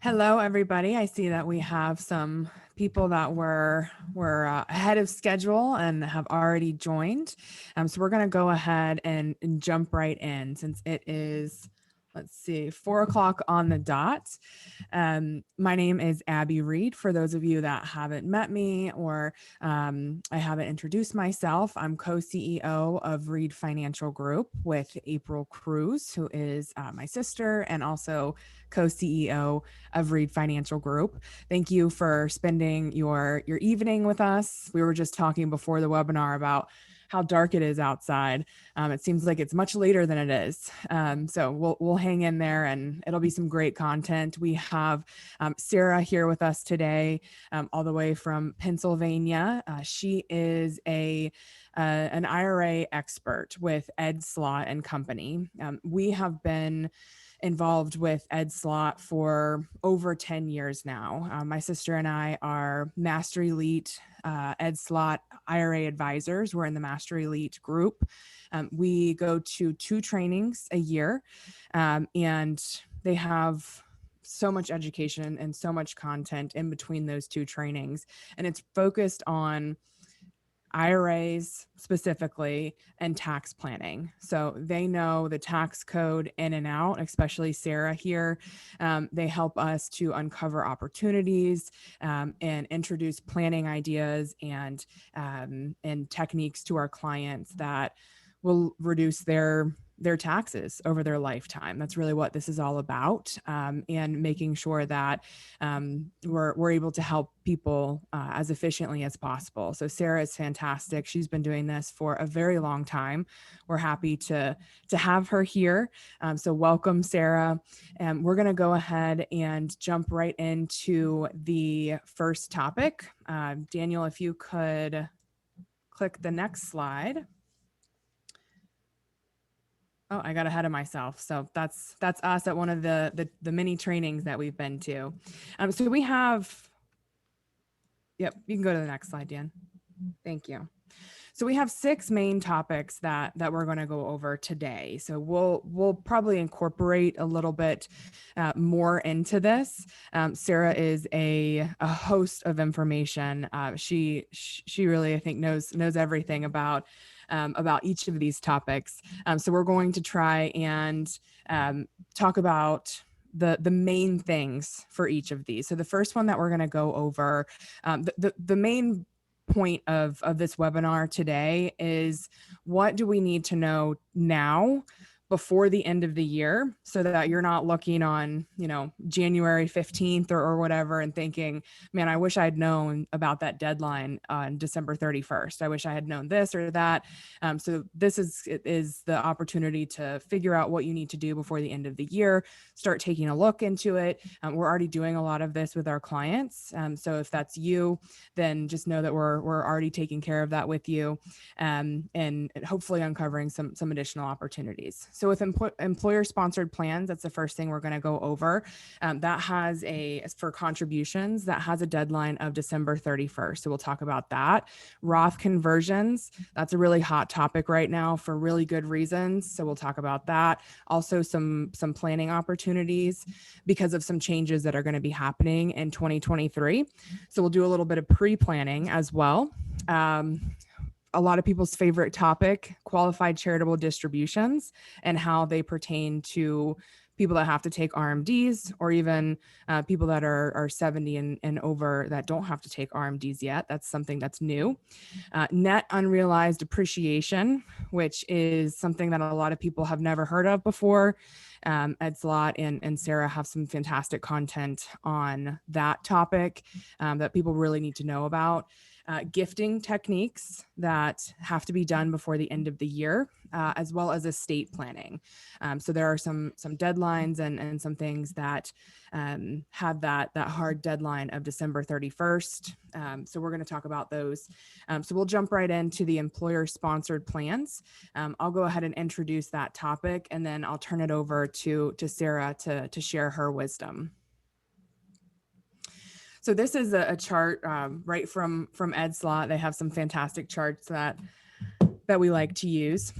Hello, everybody. I see that we have some people that were ahead of schedule and have already joined. So we're going to go ahead and jump right in since it is, let's see, 4 o'clock on the dot. My name is Abby Reed. For those of you that haven't met me or I haven't introduced myself, I'm co-CEO of Reed Financial Group with April Cruz, who is my sister and also co-CEO of Reed Financial Group. Thank you for spending your evening with us. We were just talking before the webinar about how dark it is outside. It seems like it's much later than it is. So we'll hang in there and it'll be some great content. We have Sarah here with us today, all the way from Pennsylvania. She is an IRA expert with Ed Slott and Company. We have been involved with Ed Slott for over 10 years now. My sister and I are Master Elite Ed Slott IRA advisors. We're in the Master Elite group. We go to 2 trainings a year, and they have so much education and so much content in between those 2 trainings. And it's focused on IRAs specifically and tax planning. So they know the tax code in and out, especially Sarah here. They help us to uncover opportunities and introduce planning ideas and techniques to our clients that will reduce their taxes over their lifetime. That's really what this is all about, and making sure that we're able to help people as efficiently as possible. So Sarah is fantastic. She's been doing this for a very long time. We're happy to have her here. So welcome, Sarah. We're going to go ahead and jump right into the first topic. Daniel, if you could click the next slide. Oh, I got ahead of myself. So that's us at one of the mini trainings that we've been to. So we have, yep, you can go to the next slide, Dan. Thank you. So we have 6 main topics that we're going to go over today. So we'll probably incorporate a little bit more into this. Sarah is a host of information. She really, I think, knows everything about each of these topics. So we're going to try and talk about the main things for each of these. So the first one that we're going to go over, the main point of this webinar today is, what do we need to know now before the end of the year so that you're not looking on, January 15th or whatever and thinking, man, I wish I'd known about that deadline on December 31st. I wish I had known this or that. So this is the opportunity to figure out what you need to do before the end of the year, start taking a look into it. We're already doing a lot of this with our clients. So if that's you, then just know that we're already taking care of that with you, and hopefully uncovering some additional opportunities. So with employer-sponsored plans, that's the first thing we're going to go over. That has for contributions, that has a deadline of December 31st. So we'll talk about that. Roth conversions, that's a really hot topic right now for really good reasons. So we'll talk about that. Also some planning opportunities because of some changes that are going to be happening in 2023. So we'll do a little bit of pre-planning as well. A lot of people's favorite topic, qualified charitable distributions and how they pertain to people that have to take RMDs, or even people that are 70 and over that don't have to take RMDs yet. That's something that's new. Net unrealized appreciation, which is something that a lot of people have never heard of before. Ed Slott and Sarah have some fantastic content on that topic that people really need to know about. Gifting techniques that have to be done before the end of the year, as well as estate planning. So there are some deadlines and some things that have that hard deadline of December 31st. So we're going to talk about those. So we'll jump right into the employer-sponsored plans. I'll go ahead and introduce that topic, and then I'll turn it over to Sarah to share her wisdom. So this is a chart right from Ed Slott. They have some fantastic charts that we like to use.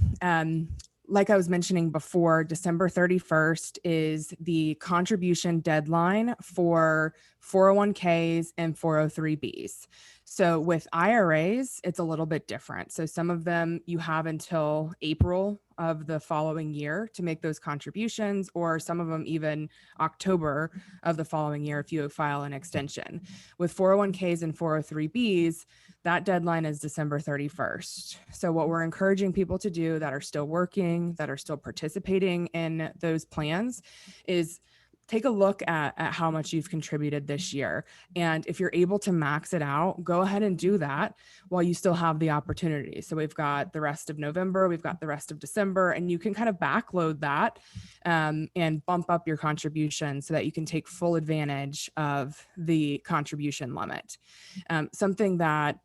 like I was mentioning before, December 31st is the contribution deadline for 401ks and 403bs. So with IRAs, it's a little bit different. So some of them you have until April of the following year to make those contributions, or some of them even October of the following year if you file an extension. With 401ks and 403bs, that deadline is December 31st. So what we're encouraging people to do that are still working, that are still participating in those plans, is take a look at how much you've contributed this year. And if you're able to max it out, go ahead and do that while you still have the opportunity. So we've got the rest of November, we've got the rest of December, and you can kind of backload that and bump up your contribution so that you can take full advantage of the contribution limit. Something that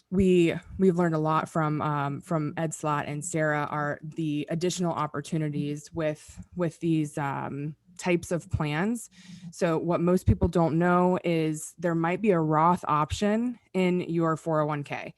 we've learned a lot from Ed Slott and Sarah are the additional opportunities with these types of plans. So what most people don't know is there might be a Roth option in your 401k.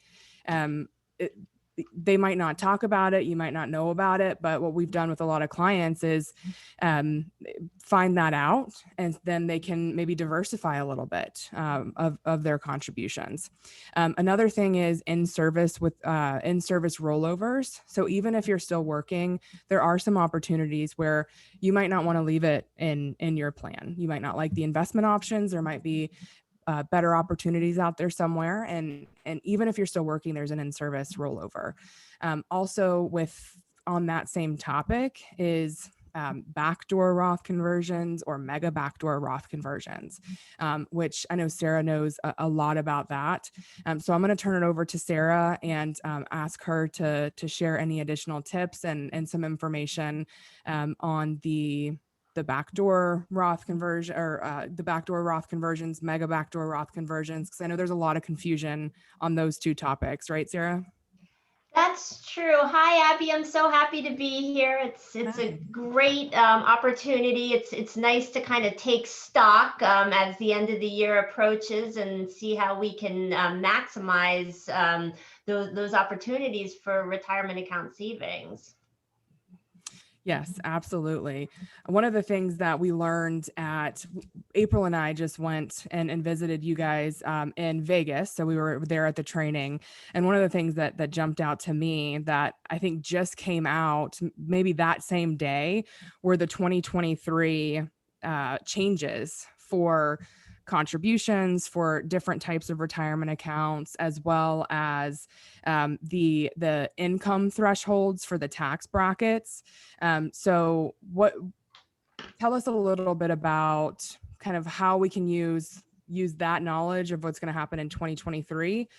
They might not talk about it, you might not know about it, but what we've done with a lot of clients is find that out, and then they can maybe diversify a little bit of their contributions. Another thing is in-service rollovers. So even if you're still working, there are some opportunities where you might not want to leave it in your plan. You might not like the investment options. There might be better opportunities out there somewhere. And even if you're still working, there's an in-service rollover. Also on that same topic is backdoor Roth conversions or mega backdoor Roth conversions, which I know Sarah knows a lot about that. So I'm going to turn it over to Sarah and ask her to share any additional tips and some information on the backdoor Roth conversion, or the backdoor Roth conversions, mega backdoor Roth conversions, because I know there's a lot of confusion on those two topics, right, Sarah? That's true. Hi, Abby. I'm so happy to be here. It's a great opportunity. It's nice to kind of take stock as the end of the year approaches and see how we can maximize those opportunities for retirement account savings. Yes, absolutely. One of the things that we learned April and I just went and visited you guys in Vegas. So we were there at the training. And one of the things that jumped out to me that I think just came out maybe that same day were the 2023 changes for contributions for different types of retirement accounts, as well as the income thresholds for the tax brackets. So tell us a little bit about kind of how we can use that knowledge of what's going to happen in 2023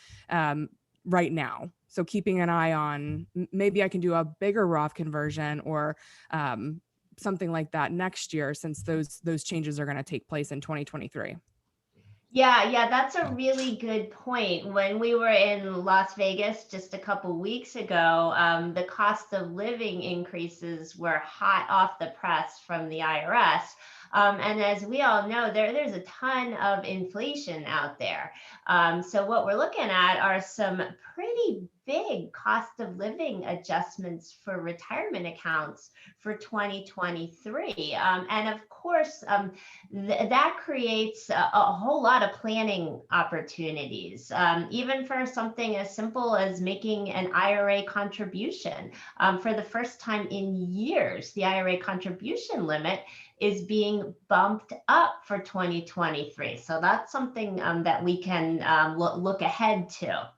right now. So keeping an eye on, maybe I can do a bigger Roth conversion or something like that next year, since those changes are going to take place in 2023. Yeah, that's a really good point. When we were in Las Vegas just a couple weeks ago, the cost of living increases were hot off the press from the IRS. And as we all know, there's a ton of inflation out there. So what we're looking at are some pretty big cost of living adjustments for retirement accounts for 2023. And of course, that creates a whole lot of planning opportunities, even for something as simple as making an IRA contribution. For the first time in years, the IRA contribution limit is being bumped up for 2023. So that's something that we can look ahead to.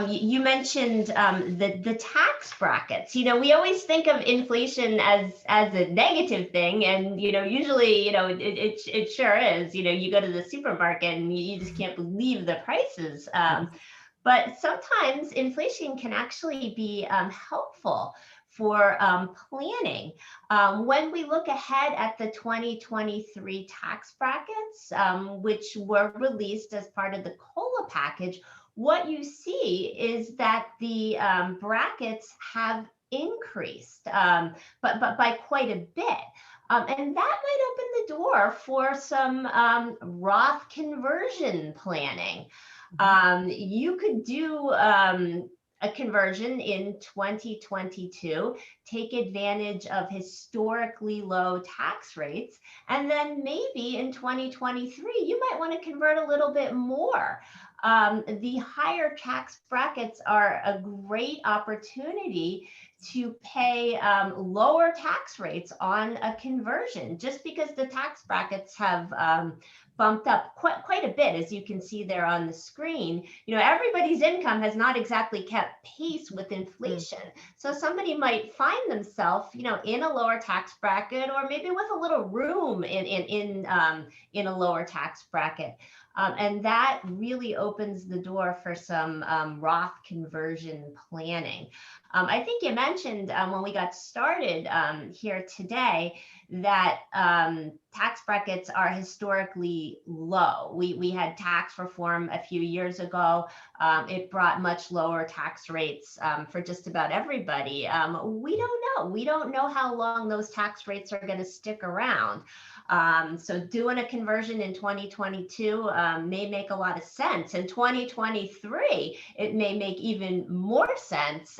You mentioned the tax brackets. We always think of inflation as a negative thing, and usually it sure is. You go to the supermarket and you just can't believe the prices. But sometimes inflation can actually be helpful for planning. When we look ahead at the 2023 tax brackets, which were released as part of the COLA package, what you see is that the brackets have increased, but by quite a bit. And that might open the door for some Roth conversion planning. You could do a conversion in 2022, take advantage of historically low tax rates, and then maybe in 2023 you might want to convert a little bit more. The higher tax brackets are a great opportunity to pay lower tax rates on a conversion, just because the tax brackets have bumped up quite a bit, as you can see there on the screen. Everybody's income has not exactly kept pace with inflation. So somebody might find themselves, in a lower tax bracket, or maybe with a little room in a lower tax bracket. And that really opens the door for some Roth conversion planning. I think you mentioned when we got started here today that tax brackets are historically low. We had tax reform a few years ago. It brought much lower tax rates for just about everybody. We don't know. We don't know how long those tax rates are going to stick around. So doing a conversion in 2022 may make a lot of sense. In 2023, it may make even more sense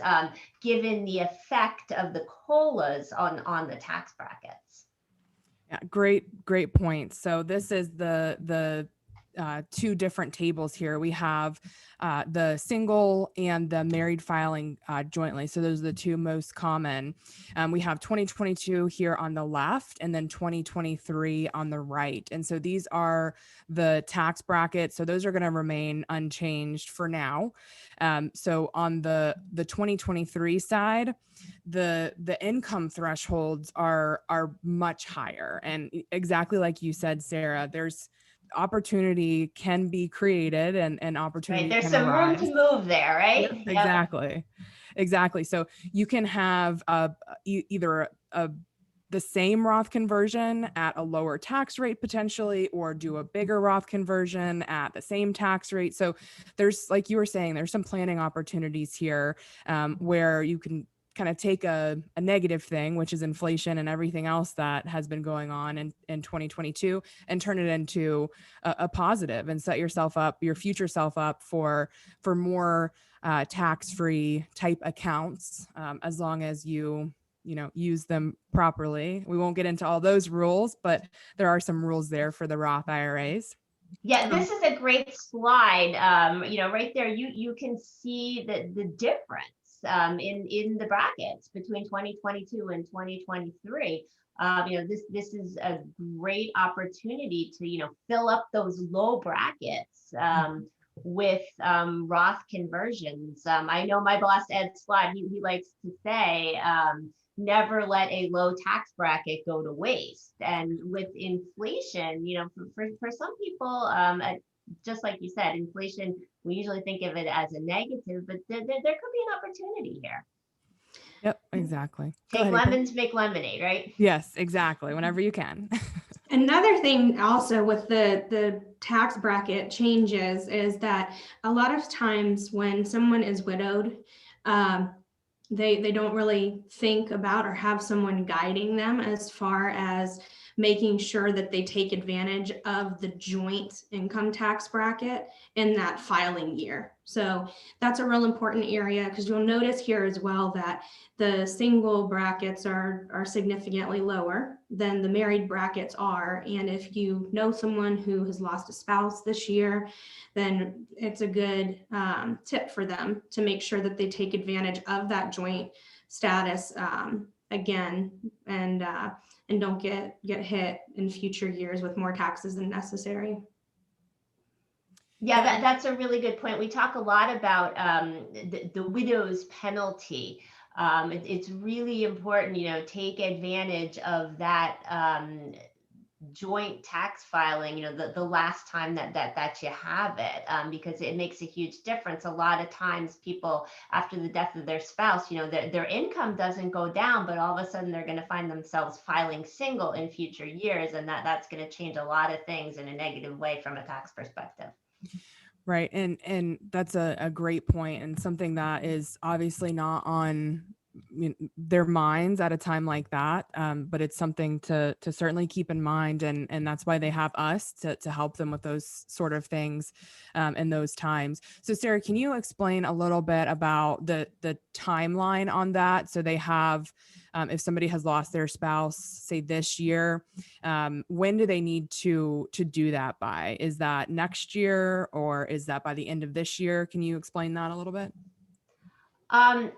given the effect of the COLAs on the tax brackets. Yeah, great point. So this is the two different tables here. We have the single and the married filing jointly. So those are the two most common. We have 2022 here on the left, and then 2023 on the right. And so these are the tax brackets. So those are going to remain unchanged for now. So on the 2023 side, the income thresholds are much higher. And exactly like you said, Sarah, there's opportunity can be created and opportunity right. There's can some arise. room to move there, right? Yep, exactly. So you can have either the same Roth conversion at a lower tax rate potentially, or do a bigger Roth conversion at the same tax rate. So there's, like you were saying, there's some planning opportunities here where you can kind of take a negative thing, which is inflation and everything else that has been going on in 2022, and turn it into a positive, and set yourself up, your future self up for more tax-free type accounts, as long as you use them properly. We won't get into all those rules, but there are some rules there for the Roth IRAs. Yeah, this is a great slide. Right there, you can see the difference in the brackets between 2022 and 2023. This is a great opportunity to fill up those low brackets with Roth conversions. I know my boss Ed Slott, he likes to say, never let a low tax bracket go to waste. And with inflation, for some people, just like you said, inflation, we usually think of it as a negative, but there could be an opportunity here. Yep, exactly. Take lemons, make lemonade, right? Yes, exactly. Whenever you can. Another thing also with the tax bracket changes is that a lot of times when someone is widowed, they don't really think about or have someone guiding them as far as making sure that they take advantage of the joint income tax bracket in that filing year. So that's a real important area, because you'll notice here as well that the single brackets are significantly lower than the married brackets are. And if you know someone who has lost a spouse this year, then it's a good tip for them to make sure that they take advantage of that joint status again, and don't get hit in future years with more taxes than necessary. Yeah, that's a really good point. We talk a lot about the widow's penalty. It's really important, take advantage of that joint tax filing, the last time that you have it, because it makes a huge difference. A lot of times people, after the death of their spouse, their income doesn't go down, but all of a sudden they're going to find themselves filing single in future years, and that's going to change a lot of things in a negative way from a tax perspective. Right. And that's a great point, and something that is obviously not on their minds at a time like that. But it's something to certainly keep in mind. And that's why they have us to help them with those sort of things in those times. So Sarah, can you explain a little bit about the timeline on that? So they have, if somebody has lost their spouse, say this year, when do they need to do that by? Is that next year or is that by the end of this year? Can you explain that a little bit?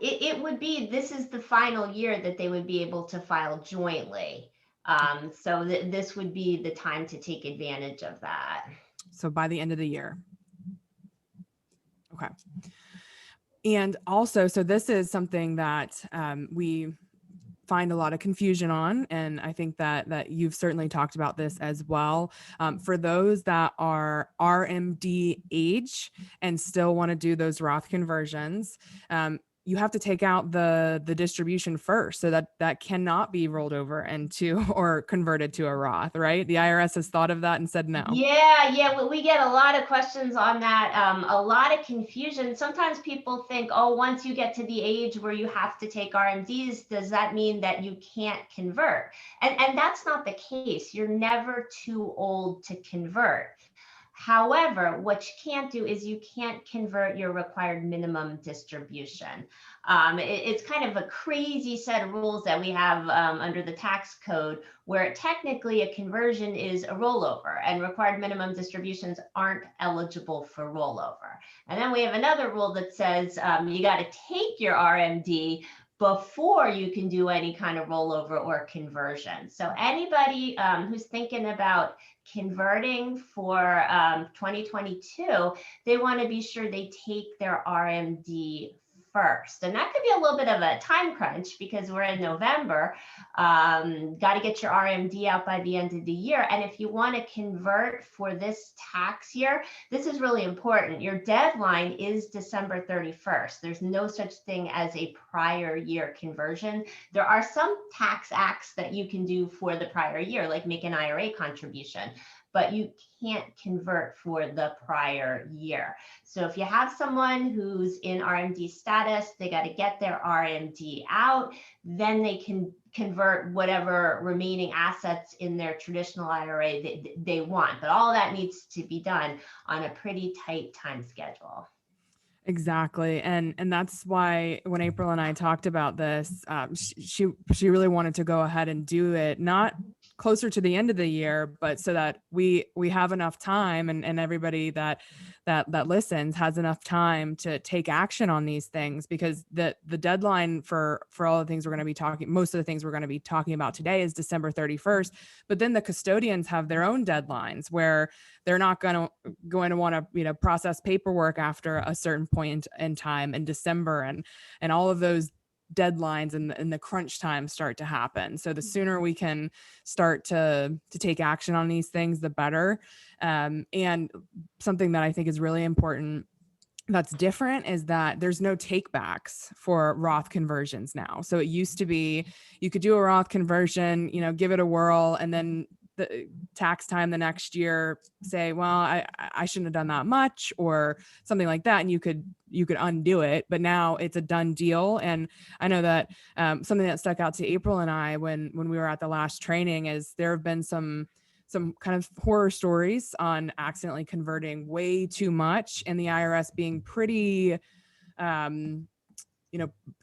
It would be, this is the final year that they would be able to file jointly. So this would be the time to take advantage of that. So by the end of the year. Okay. And also, so this is something that we find a lot of confusion on. And I think that you've certainly talked about this as well. For those that are RMD age and still want to do those Roth conversions, you have to take out the distribution first. So that cannot be rolled over into or converted to a Roth, right? The IRS has thought of that and said no. Yeah, we get a lot of questions on that, a lot of confusion. Sometimes people think, oh, once you get to the age where you have to take RMDs, does that mean that you can't convert? And that's not the case. You're never too old to convert. However, what you can't do is you can't convert your required minimum distribution. It's kind of a crazy set of rules that we have under the tax code, where technically a conversion is a rollover and required minimum distributions aren't eligible for rollover. And then we have another rule that says you got to take your RMD before you can do any kind of rollover or conversion. So anybody who's thinking about converting for 2022, they want to be sure they take their RMD first. And that could be a little bit of a time crunch because we're in November. Got to get your RMD out by the end of the year. And if you want to convert for this tax year, this is really important. Your deadline is December 31st. There's no such thing as a prior year conversion. There are some tax acts that you can do for the prior year, like make an IRA contribution, but you can't convert for the prior year. So if you have someone who's in RMD status, they got to get their RMD out, then they can convert whatever remaining assets in their traditional IRA they want. But all that needs to be done on a pretty tight time schedule. Exactly. And that's why when April and I talked about this, she really wanted to go ahead and do it, not closer to the end of the year, but so that we have enough time and everybody that listens has enough time to take action on these things, because the deadline for all the things we're going to be talking, most of the things we're going to be talking about today is December 31st. But then the custodians have their own deadlines where they're not going to want to, process paperwork after a certain point in time in December, and all of those deadlines and the crunch time start to happen. So the sooner we can start to take action on these things, the better. And something that I think is really important that's different is that there's no takebacks for Roth conversions now. So it used to be you could do a Roth conversion, give it a whirl, and then the tax time the next year say, well, I shouldn't have done that much or something like that. And you could undo it, but now it's a done deal. And I know that something that stuck out to April and I when we were at the last training is there have been some kind of horror stories on accidentally converting way too much and the IRS being pretty,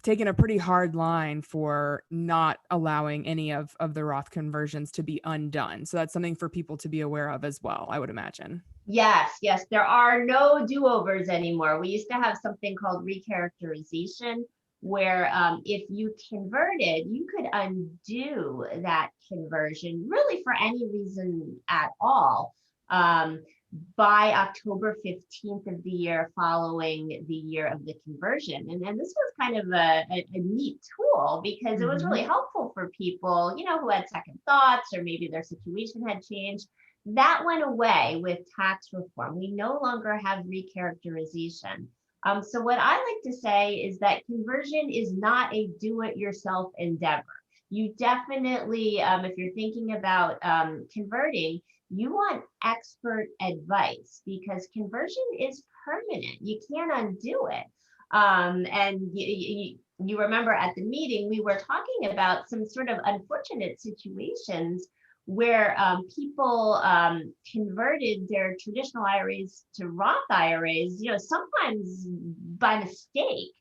taking a pretty hard line for not allowing any of the Roth conversions to be undone. So that's something for people to be aware of as well, I would imagine. Yes, there are no do-overs anymore. We used to have something called recharacterization, where if you converted, you could undo that conversion really for any reason at all by October 15th of the year following the year of the conversion. And this was kind of a neat tool because it was really helpful for people, who had second thoughts or maybe their situation had changed. That went away with tax reform. We no longer have recharacterization. So what I like to say is that conversion is not a do-it-yourself endeavor. You definitely, if you're thinking about converting, you want expert advice because conversion is permanent. You can't undo it. And you remember at the meeting, we were talking about some sort of unfortunate situations where people converted their traditional IRAs to Roth IRAs, sometimes by mistake.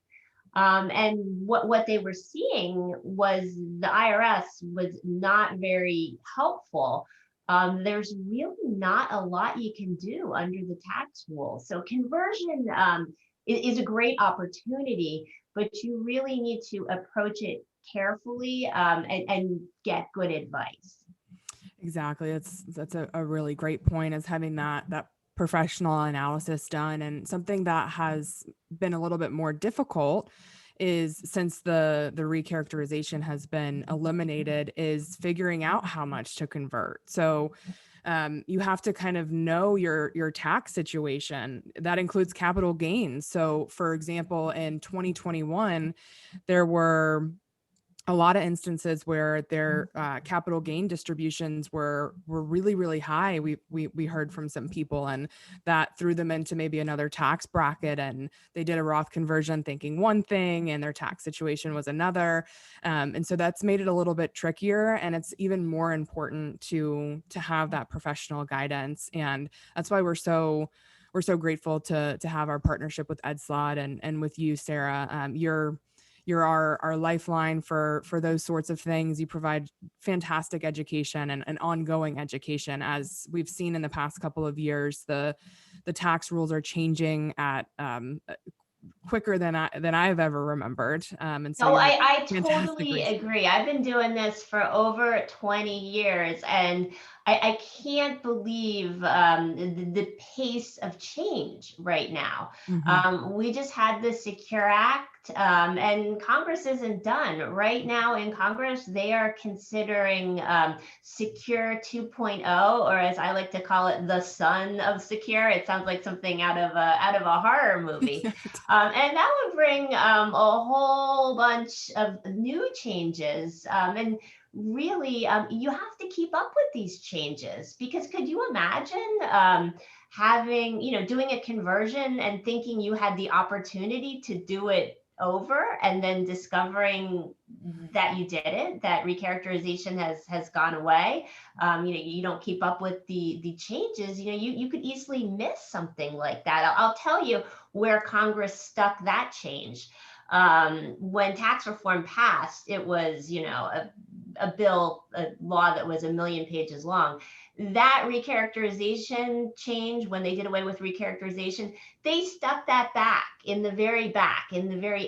And what they were seeing was the IRS was not very helpful. There's really not a lot you can do under the tax rules. So conversion is a great opportunity, but you really need to approach it carefully and get good advice. Exactly. That's a really great point, is having that professional analysis done. And something that has been a little bit more difficult is, since the recharacterization has been eliminated, is figuring out how much to convert. So you have to kind of know your tax situation. That includes capital gains. So for example, in 2021, there were a lot of instances where their capital gain distributions were really, really high. We heard from some people, and that threw them into maybe another tax bracket, and they did a Roth conversion thinking one thing and their tax situation was another. And so that's made it a little bit trickier, and it's even more important to have that professional guidance. And that's why we're so grateful to have our partnership with EdSlot and with you, Sarah. You're our lifeline for those sorts of things. You provide fantastic education and ongoing education. As we've seen in the past couple of years, the tax rules are changing at quicker than I've ever remembered. And so No, I fantastic totally resource. agree. I've been doing this for over 20 years, and I can't believe the pace of change right now. Mhm. We just had the Secure Act, and Congress isn't done. Right now in Congress, they are considering Secure 2.0, or as I like to call it, the son of Secure. It sounds like something out of a horror movie. And that would bring a whole bunch of new changes. And really, you have to keep up with these changes, because could you imagine having, doing a conversion and thinking you had the opportunity to do it over, and then discovering that you didn't, that recharacterization has gone away. You don't keep up with the changes. You could easily miss something like that. I'll tell you where Congress stuck that change. When tax reform passed, it was, a law that was 1,000,000 pages long. That recharacterization change, when they did away with recharacterization, they stuck that in the very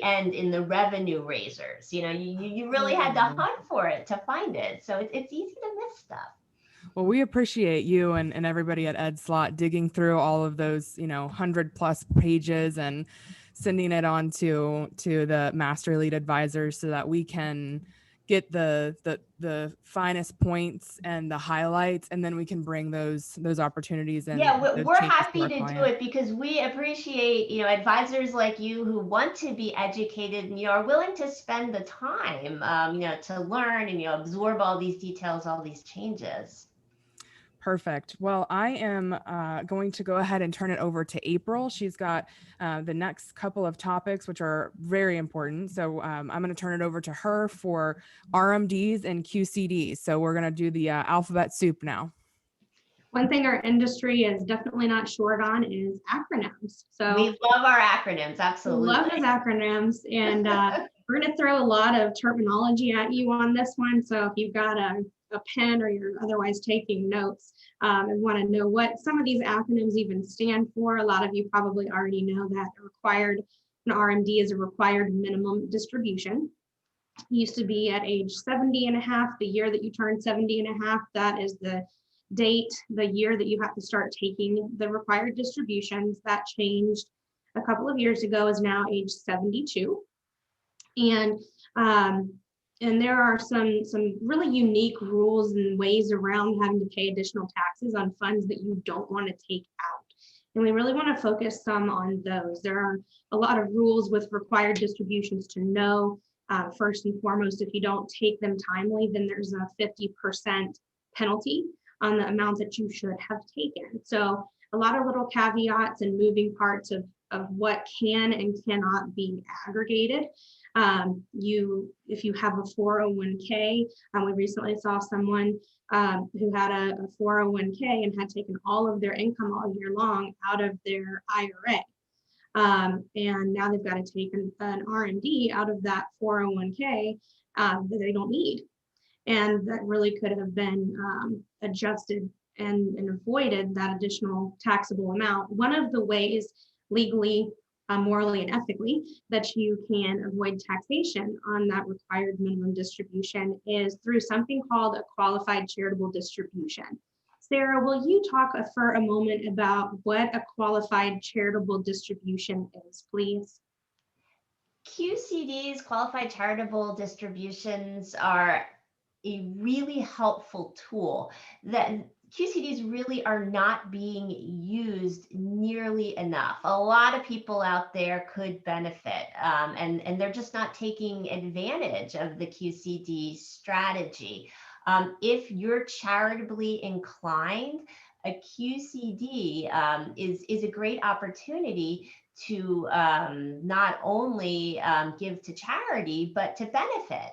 end, in the revenue raisers. You really had to hunt for it to find it. So it's easy to miss stuff. Well, we appreciate you and everybody at EdSlot digging through all of those, 100+ pages and sending it on to the master lead advisors so that we can get the finest points and the highlights, and then we can bring those opportunities and Yeah, those we're changes to happy our to do client. it, because we appreciate, advisors like you who want to be educated and are willing to spend the time, to learn and, absorb all these details, all these changes. Perfect. Well, I am going to go ahead and turn it over to April. She's got the next couple of topics, which are very important. So I'm going to turn it over to her for RMDs and QCDs. So we're going to do the alphabet soup now. One thing our industry is definitely not short on is acronyms. So We love our acronyms, we absolutely. love those acronyms, and we're going to throw a lot of terminology at you on this one. So if you've got a pen or you're otherwise taking notes and want to know what some of these acronyms even stand for, a lot of you probably already know that an RMD is a required minimum distribution. It used to be at age 70 and a half, the year that you turn 70 and a half, that is the date, the year that you have to start taking the required distributions. That changed a couple of years ago, is now age 72. And there are some really unique rules and ways around having to pay additional taxes on funds that you don't want to take out. And we really want to focus some on those. There are a lot of rules with required distributions to know. First and foremost, if you don't take them timely, then there's a 50% penalty on the amount that you should have taken. So a lot of little caveats and moving parts of what can and cannot be aggregated. If you have a 401k, we recently saw someone who had a 401k and had taken all of their income all year long out of their IRA. And now they've got to take an RMD out of that 401k that they don't need. And that really could have been adjusted and avoided that additional taxable amount. One of the ways legally, morally, and ethically that you can avoid taxation on that required minimum distribution is through something called a qualified charitable distribution. Sarah, will you talk for a moment about what a qualified charitable distribution is, please? QCDs, qualified charitable distributions, are a really helpful tool that QCDs really are not being used nearly enough. A lot of people out there could benefit, and they're just not taking advantage of the QCD strategy. If you're charitably inclined, a QCD is a great opportunity to not only give to charity, but to benefit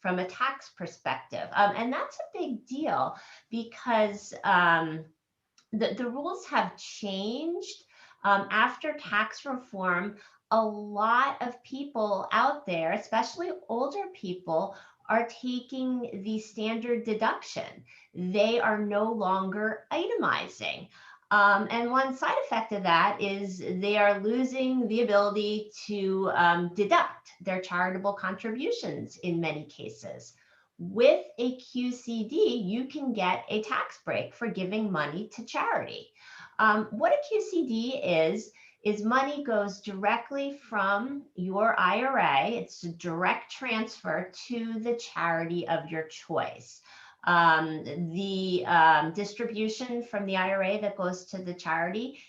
from a tax perspective. And that's a big deal because the rules have changed after tax reform. A lot of people out there, especially older people, are taking the standard deduction. They are no longer itemizing. And one side effect of that is they are losing the ability to deduct their charitable contributions in many cases. With a QCD, you can get a tax break for giving money to charity. What a QCD is money goes directly from your IRA. It's a direct transfer to the charity of your choice. The distribution from the IRA that goes to the charity,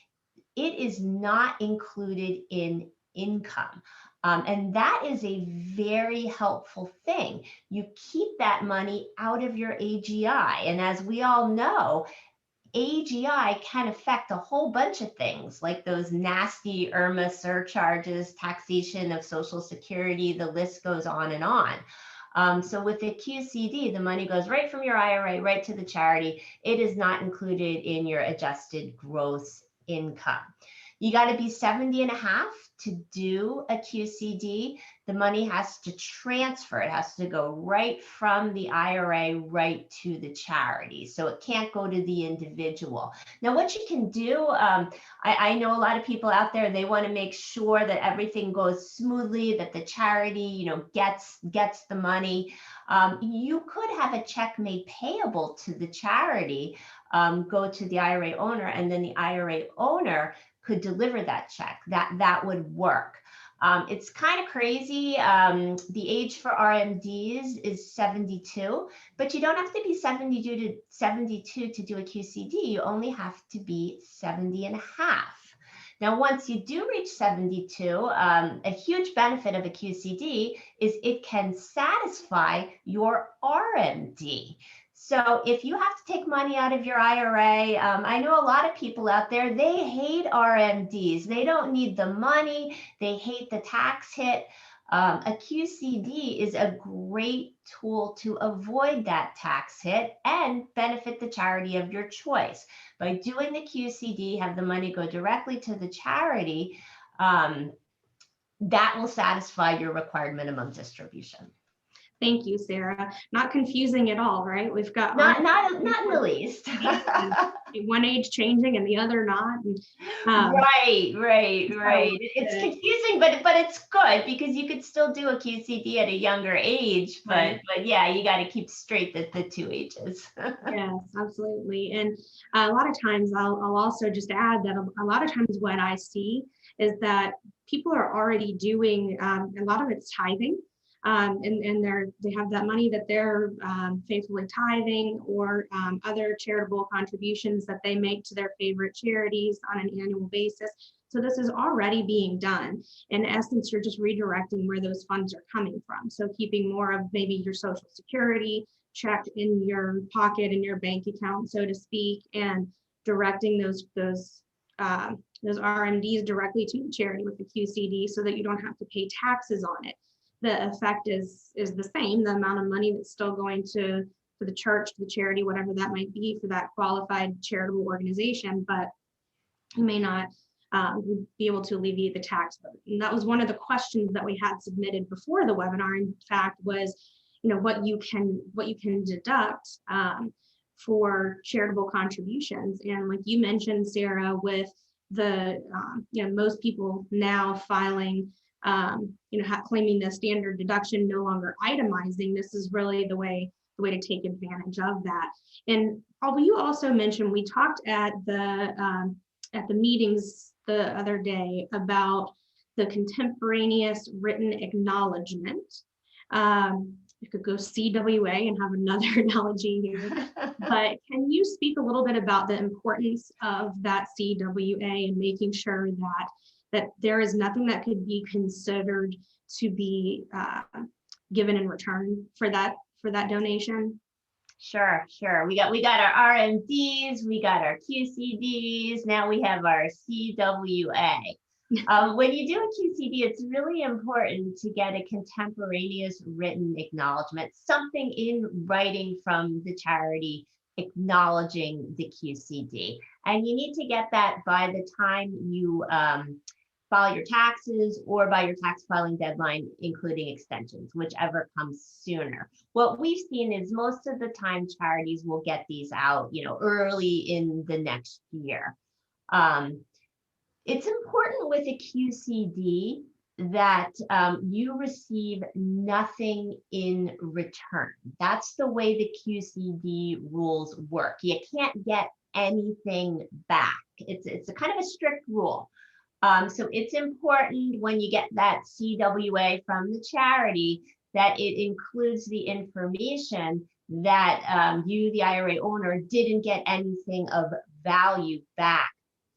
it is not included in income. And that is a very helpful thing. You keep that money out of your AGI. And as we all know, AGI can affect a whole bunch of things, like those nasty IRMA surcharges, taxation of Social Security, the list goes on and on. So with the QCD, the money goes right from your IRA right to the charity. It is not included in your adjusted gross income. You got to be 70 and a half to do a QCD. The money has to transfer. It has to go right from the IRA right to the charity. So it can't go to the individual. Now, what you can do, I know a lot of people out there, they want to make sure that everything goes smoothly, that the charity, gets the money. You could have a check made payable to the charity, go to the IRA owner, and then the IRA owner could deliver that check. That would work. It's kind of crazy. The age for RMDs is 72, but you don't have to be 72 to do a QCD. You only have to be 70 and a half. Now, once you do reach 72, a huge benefit of a QCD is it can satisfy your RMD. So if you have to take money out of your IRA, I know a lot of people out there, they hate RMDs. They don't need the money. They hate the tax hit. A QCD is a great tool to avoid that tax hit and benefit the charity of your choice. By doing the QCD, have the money go directly to the charity, that will satisfy your required minimum distribution. Thank you, Sarah. Not confusing at all, right? We've got not in the least. One age changing and the other not. Right. It's confusing, but it's good because you could still do a QCD at a younger age. But yeah, you got to keep straight the two ages. Yes, absolutely. And a lot of times, I'll also just add that a lot of times what I see is that people are already doing a lot of it's tithing. And they have that money that they're faithfully tithing or other charitable contributions that they make to their favorite charities on an annual basis. So this is already being done. In essence, you're just redirecting where those funds are coming from. So keeping more of maybe your Social Security check in your pocket, in your bank account, so to speak, and directing those RMDs directly to the charity with the QCD so that you don't have to pay taxes on it. the effect is the same. The amount of money that's still going to the church, to the charity, whatever that might be for that qualified charitable organization, but you may not be able to alleviate the tax burden. And that was one of the questions that we had submitted before the webinar. In fact, was what you can deduct for charitable contributions. And like you mentioned, Sarah, with the most people now filing claiming the standard deduction, no longer itemizing, this is really the way to take advantage of that. And you also mentioned, we talked at the meetings the other day about the contemporaneous written acknowledgement. You could go CWA and have another analogy here, but can you speak a little bit about the importance of that CWA and making sure that there is nothing that could be considered to be given in return for that donation? Sure. We got our RMDs, we got our QCDs, now we have our CWA. When you do a QCD, it's really important to get a contemporaneous written acknowledgement, something in writing from the charity acknowledging the QCD. And you need to get that by the time you file your taxes or by your tax filing deadline, including extensions, whichever comes sooner. What we've seen is most of the time charities will get these out, early in the next year. It's important with a QCD that you receive nothing in return. That's the way the QCD rules work. You can't get anything back. It's a kind of a strict rule. So it's important when you get that CWA from the charity that it includes the information that you, the IRA owner, didn't get anything of value back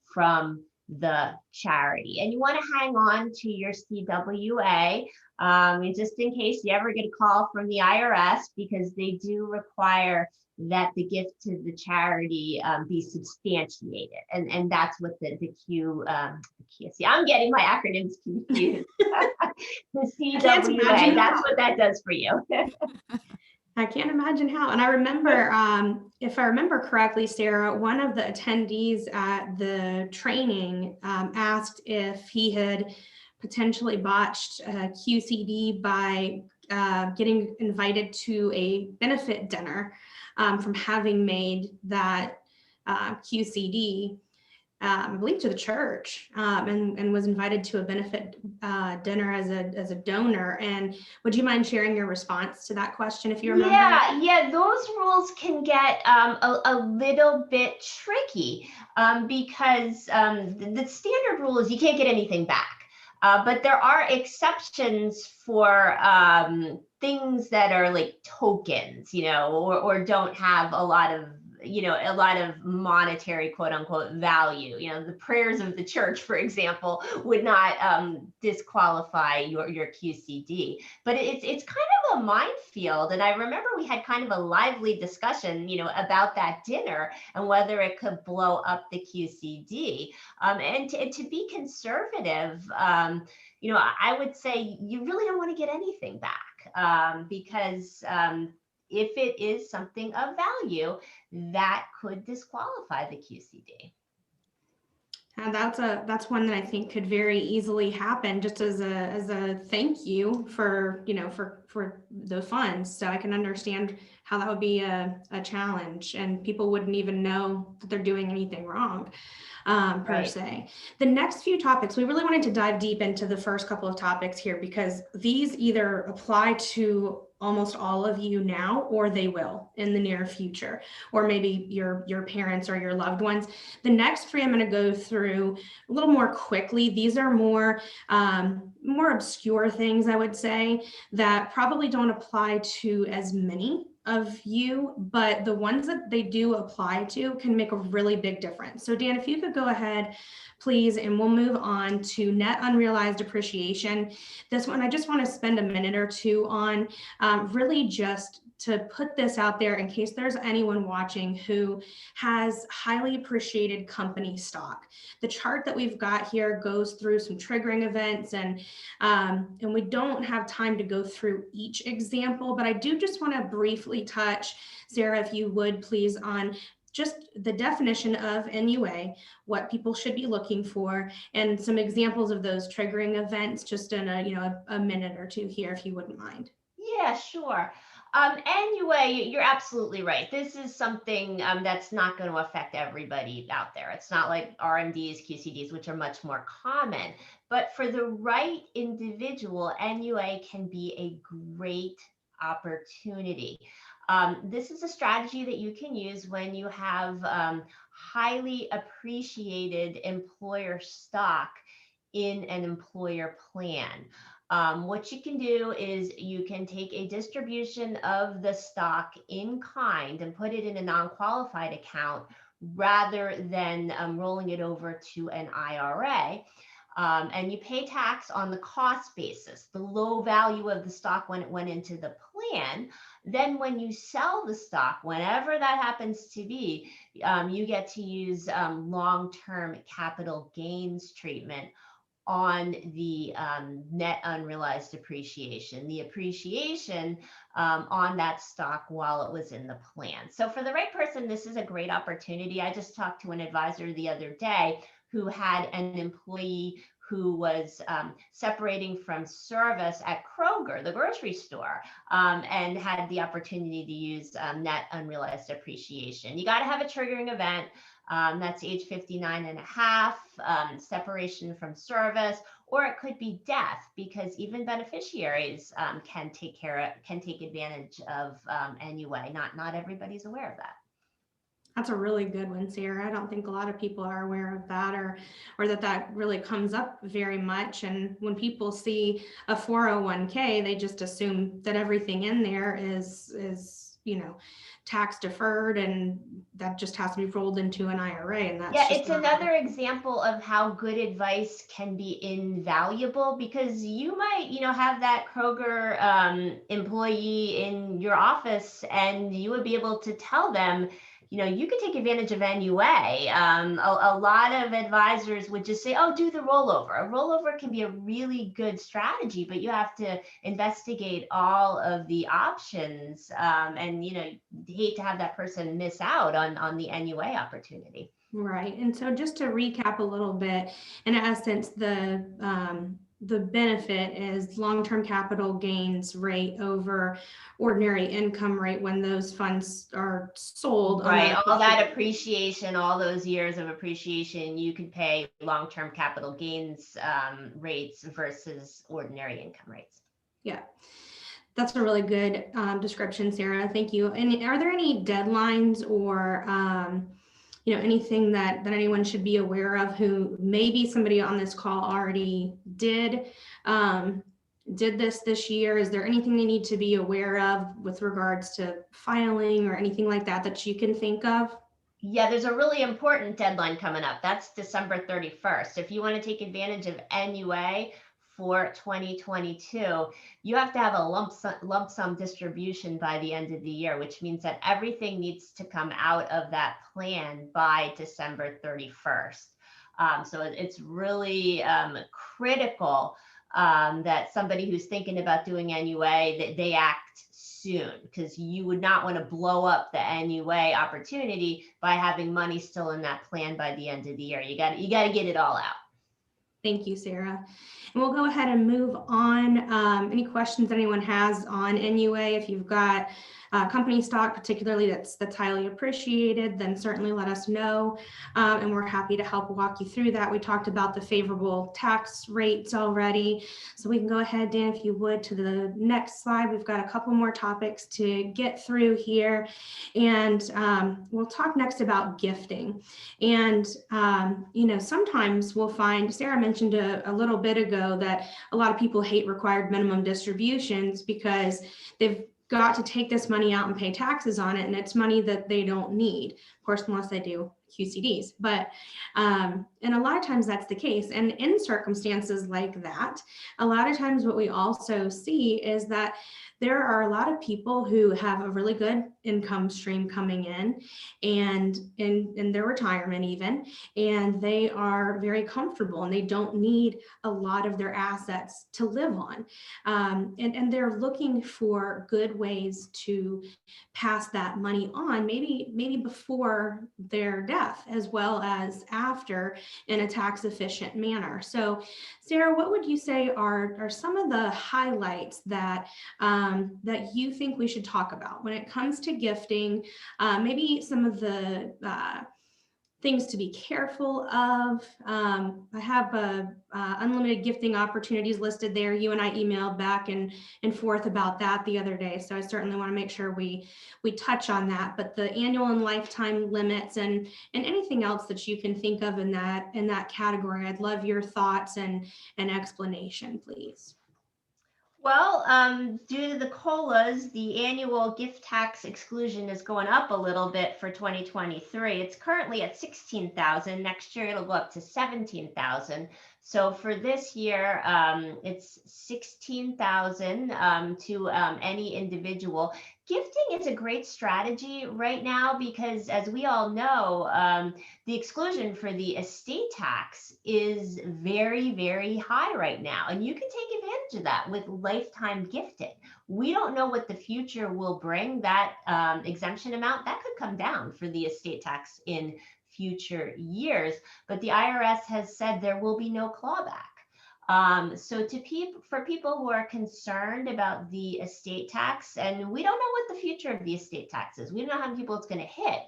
from the charity. And you want to hang on to your CWA just in case you ever get a call from the IRS, because they do require that the gift to the charity be substantiated. And that's what the QC. I'm getting my acronyms confused. The CWA, that's what that does for you. I can't imagine how. And I remember, if I remember correctly, Sarah, one of the attendees at the training asked if he had potentially botched QCD by getting invited to a benefit dinner from having made that QCD, I believe, to the church, and was invited to a benefit dinner as a donor. And would you mind sharing your response to that question, if you remember? Yeah, those rules can get a little bit tricky because the standard rule is you can't get anything back. But there are exceptions for things that are like tokens, or don't have a lot of monetary quote unquote value. The prayers of the church, for example, would not disqualify your QCD. But it's kind of a minefield. And I remember we had kind of a lively discussion, about that dinner and whether it could blow up the QCD. And to be conservative, I would say you really don't want to get anything back because if it is something of value, that could disqualify the QCD. And that's one that I think could very easily happen, just as a thank you for the funds. So I can understand how that would be a challenge, and people wouldn't even know that they're doing anything wrong. Per se. The next few topics, we really wanted to dive deep into the first couple of topics here, because these either apply to almost all of you now, or they will in the near future, or maybe your parents or your loved ones. The next three I'm going to go through a little more quickly. These are more obscure things, I would say, that probably don't apply to as many of you, but the ones that they do apply to can make a really big difference. So Dan, if you could go ahead, please, and we'll move on to net unrealized appreciation. This one, I just want to spend a minute or two on really just put this out there in case there's anyone watching who has highly appreciated company stock. The chart that we've got here goes through some triggering events, and we don't have time to go through each example, but I do just want to briefly touch, Sarah, if you would please, on just the definition of NUA, what people should be looking for, and some examples of those triggering events, just in a minute or two here, if you wouldn't mind. Yeah, sure. Anyway, you're absolutely right. This is something that's not going to affect everybody out there. It's not like RMDs, QCDs, which are much more common. But for the right individual, NUA can be a great opportunity. This is a strategy that you can use when you have highly appreciated employer stock in an employer plan. What you can do is you can take a distribution of the stock in kind and put it in a non-qualified account rather than rolling it over to an IRA. And you pay tax on the cost basis, the low value of the stock when it went into the plan. Then when you sell the stock, whenever that happens to be, you get to use long-term capital gains treatment on the net unrealized appreciation, the appreciation on that stock while it was in the plan. So for the right person, this is a great opportunity. I just talked to an advisor the other day who had an employee who was separating from service at Kroger, the grocery store, and had the opportunity to use net unrealized appreciation. You got to have a triggering event. That's age 59 and a half, separation from service, or it could be death, because even beneficiaries can take advantage of NUA. Not everybody's aware of that. That's a really good one, Sarah. I don't think a lot of people are aware of that, or that really comes up very much. And when people see a 401k, they just assume that everything in there is tax deferred, and that just has to be rolled into an IRA. And that's it's another example of how good advice can be invaluable, because you might, have that Kroger employee in your office, and you would be able to tell them, you could take advantage of NUA. A lot of advisors would just say, oh, do the rollover. A rollover can be a really good strategy, but you have to investigate all of the options. And, hate to have that person miss out on the NUA opportunity. Right. And so just to recap a little bit, in essence, the benefit is long-term capital gains rate over ordinary income rate when those funds are sold. Right. All that appreciation, all those years of appreciation, you could pay long-term capital gains rates versus ordinary income rates. Yeah. That's a really good description, Sarah. Thank you. And are there any deadlines or anything that anyone should be aware of, who maybe somebody on this call already did this year? Is there anything they need to be aware of with regards to filing or anything like that you can think of? Yeah, there's a really important deadline coming up. That's December 31st. If you want to take advantage of NUA for 2022, you have to have a lump sum distribution by the end of the year, which means that everything needs to come out of that plan by December 31st. So it's really critical that somebody who's thinking about doing NUA, that they act soon, because you would not want to blow up the NUA opportunity by having money still in that plan by the end of the year. You got to get it all out. Thank you, Sarah. And we'll go ahead and move on. Any questions anyone has on NUA? If you've got company stock, particularly that's highly appreciated, then certainly let us know. And we're happy to help walk you through that. We talked about the favorable tax rates already. So we can go ahead, Dan, if you would, to the next slide. We've got a couple more topics to get through here. And we'll talk next about gifting. And, sometimes we'll find, Sarah mentioned a little bit ago that a lot of people hate required minimum distributions because they've got to take this money out and pay taxes on it, and it's money that they don't need. course, unless they do QCDs. But and a lot of times that's the case. And in circumstances like that, a lot of times what we also see is that there are a lot of people who have a really good income stream coming in and in their retirement even, and they are very comfortable and they don't need a lot of their assets to live on. And they're looking for good ways to pass that money on, maybe before their death as well as after, in a tax efficient manner. So Sarah, what would you say are some of the highlights that that you think we should talk about when it comes to gifting? Maybe some of the things to be careful of. I have unlimited gifting opportunities listed there. You and I emailed back and forth about that the other day, so I certainly want to make sure we touch on that. But the annual and lifetime limits and anything else that you can think of in that category, I'd love your thoughts and an explanation, please. Well, due to the COLAs, the annual gift tax exclusion is going up a little bit for 2023. It's currently at 16,000. Next year, it'll go up to 17,000. So for this year, it's 16,000 to any individual. Gifting is a great strategy right now because, as we all know, the exclusion for the estate tax is very, very high right now. And you can take advantage of that with lifetime gifting. We don't know what the future will bring. That exemption amount, that could come down for the estate tax in future years, but the IRS has said there will be no clawback. So for people who are concerned about the estate tax, and we don't know what the future of the estate tax is, we don't know how many people it's going to hit.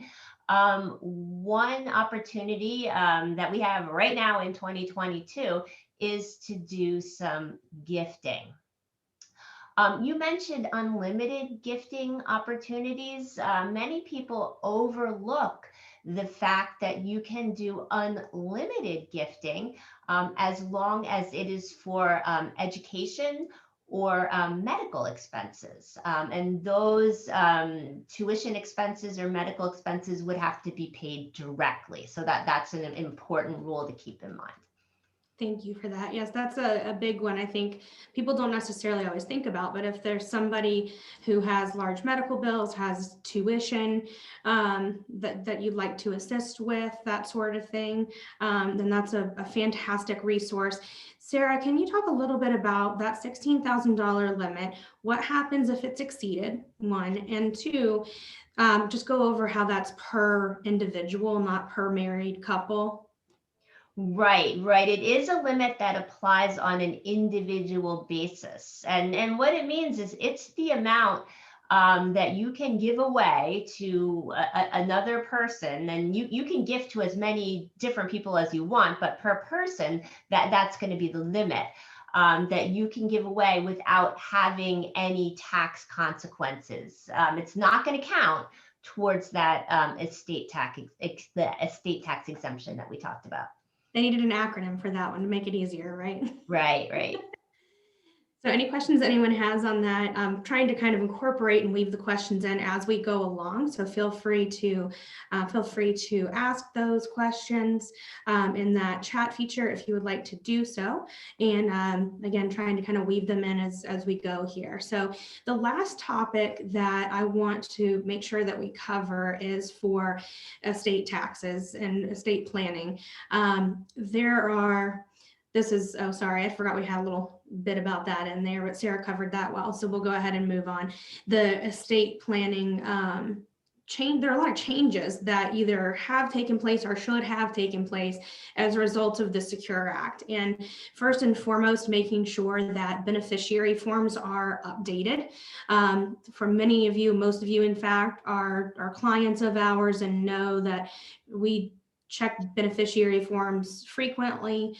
One opportunity that we have right now in 2022 is to do some gifting. You mentioned unlimited gifting opportunities. Many people overlook the fact that you can do unlimited gifting as long as it is for education or medical expenses. And those tuition expenses or medical expenses would have to be paid directly. So that's an important rule to keep in mind. Thank you for that. Yes, that's a big one. I think people don't necessarily always think about, but if there's somebody who has large medical bills, has tuition that you'd like to assist with, that sort of thing, then that's a fantastic resource. Sarah, can you talk a little bit about that $16,000 limit? What happens if it's exceeded, one, and two, just go over how that's per individual, not per married couple. Right. It is a limit that applies on an individual basis. And what it means is it's the amount that you can give away to another person. And you can gift to as many different people as you want, but per person, that's going to be the limit that you can give away without having any tax consequences. It's not going to count towards that estate tax exemption that we talked about. They needed an acronym for that one to make it easier, right? Right. So any questions anyone has on that? I'm trying to kind of incorporate and weave the questions in as we go along. So feel free to ask those questions in that chat feature if you would like to do so. And again, trying to kind of weave them in as we go here. So the last topic that I want to make sure that we cover is for estate taxes and estate planning. Oh, sorry, I forgot we had a little bit about that in there, but Sarah covered that well. So we'll go ahead and move on. The estate planning there are a lot of changes that either have taken place or should have taken place as a result of the Secure Act. And first and foremost, making sure that beneficiary forms are updated. For many of you, most of you, in fact, are clients of ours and know that we check beneficiary forms frequently